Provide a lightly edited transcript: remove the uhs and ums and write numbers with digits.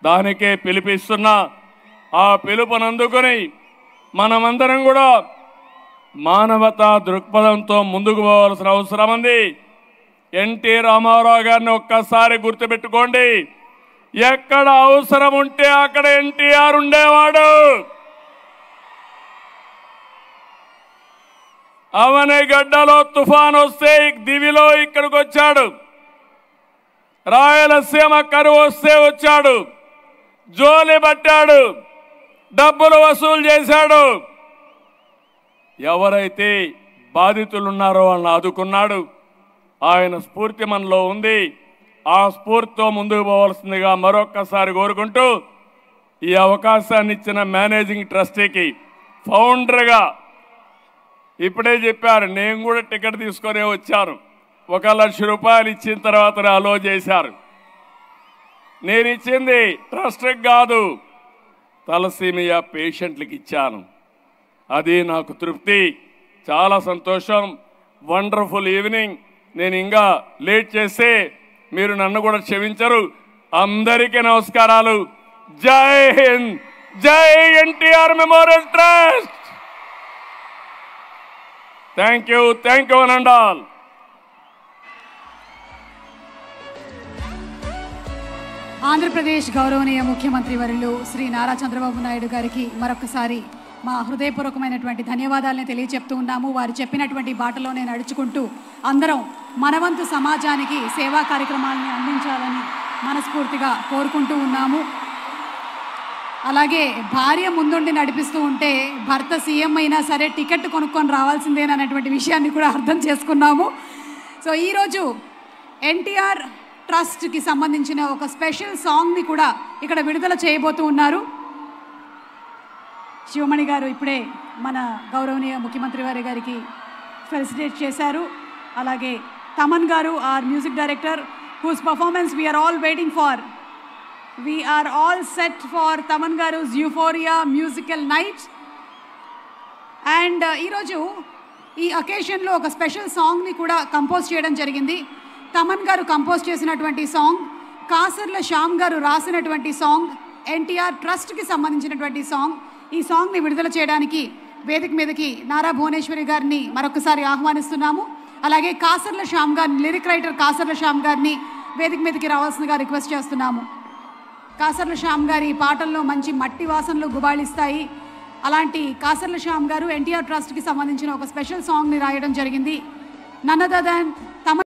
దానికే పిలిపిస్తున్నా. ఆ పిలుపునందుకొని మనమందరం కూడా మానవతా దృక్పథంతో ముందుకు పోవాల్సిన అవసరం ఉంది. ఎన్టీ రామారావు గారిని ఒక్కసారి గుర్తుపెట్టుకోండి. ఎక్కడ అవసరం ఉంటే అక్కడ ఎన్టీఆర్ ఉండేవాడు. అవనిగడ్డలో తుఫాన్ వస్తే దివిలో ఇక్కడికి వచ్చాడు. రాయలసీమ కరువు వస్తే వచ్చాడు. జోలి పట్టాడు, డబ్బులు వసూలు చేశాడు. ఎవరైతే బాధితులున్నారో వాళ్ళని ఆదుకున్నాడు. ఆయన స్ఫూర్తి మనలో ఉంది. ఆ స్ఫూర్తితో ముందుకు పోవాల్సిందిగా మరొక్కసారి కోరుకుంటూ ఈ అవకాశాన్ని ఇచ్చిన మేనేజింగ్ ట్రస్టీకి, ఫౌండర్గా ఇప్పుడే చెప్పారు, నేను కూడా టికెట్ తీసుకొని వచ్చాను. 1,00,000 రూపాయలు ఇచ్చిన తర్వాత అలో చేశారు. నేను ఇచ్చింది ట్రస్ట్కి కాదు, తలసీమియా పేషెంట్లకు ఇచ్చాను. అది నాకు తృప్తి. చాలా సంతోషం. Wonderful evening. నేను ఇంకా లేట్ చేస్తే మీరు నన్ను కూడా క్షమించరు. అందరికీ నమస్కారాలు. జై హింద్, జై NTR memorial trust. Thank you one and all. Andhra Pradesh గౌరవనీయ ముఖ్యమంత్రి వర్యులు శ్రీ నారా చంద్రబాబు నాయుడు గారికి మరొకసారి మా హృదయపూర్వకమైనటువంటి ధన్యవాదాలను తెలియజెప్తూ ఉన్నాము. వారు చెప్పినటువంటి బాటలోనే నడుచుకుంటూ అందరం మనవంతు సమాజానికి సేవా కార్యక్రమాలని అందించాలని మనస్ఫూర్తిగా కోరుకుంటూ ఉన్నాము. అలాగే భార్య ముందుండి నడిపిస్తూ ఉంటే భర్త సీఎం అయినా సరే టికెట్ కొనుక్కొని రావాల్సిందేనన్నటువంటి విషయాన్ని కూడా అర్థం చేసుకున్నాము. సో ఈరోజు ఎన్టీఆర్ ట్రస్ట్కి సంబంధించిన ఒక స్పెషల్ సాంగ్ని కూడా ఇక్కడ విడుదల చేయబోతూ ఉన్నారు. శివమణి గారు ఇప్పుడే మన గౌరవనీయ ముఖ్యమంత్రి వారి గారికి ఫెలిసిటేట్ చేశారు. అలాగే Thaman garu, our music director, whose performance we are all waiting for. We are all set for Thaman గారు's యూఫోరియా మ్యూజికల్ నైట్. అండ్ ఈరోజు ఈ అకేషన్లో ఒక స్పెషల్ సాంగ్ని కూడా కంపోజ్ చేయడం జరిగింది. తమన్ గారు కంపోజ్ చేసినటువంటి సాంగ్, కాసర్ల శ్యామ్ గారు రాసినటువంటి సాంగ్, ఎన్టీఆర్ ట్రస్ట్కి సంబంధించినటువంటి సాంగ్. ఈ సాంగ్ని విడుదల చేయడానికి వేదిక మీదకి నారా భువనేశ్వరి గారిని మరొకసారి ఆహ్వానిస్తున్నాము. అలాగే కాసర్ల శ్యామ్ గారిని, లిరిక్ రైటర్ కాసర్ల శ్యామ్ గారిని వేదిక మీదకి రావాల్సిందిగా రిక్వెస్ట్ చేస్తున్నాము. కాసర్ల శ్యామ్ గారి పాటల్లో మంచి మట్టి వాసనలు గుబాళిస్తాయి. అలాంటి కాసర్ల శ్యామ్ గారు ఎన్టీఆర్ ట్రస్ట్కి సంబంధించిన ఒక స్పెషల్ సాంగ్ని రాయడం జరిగింది. None other than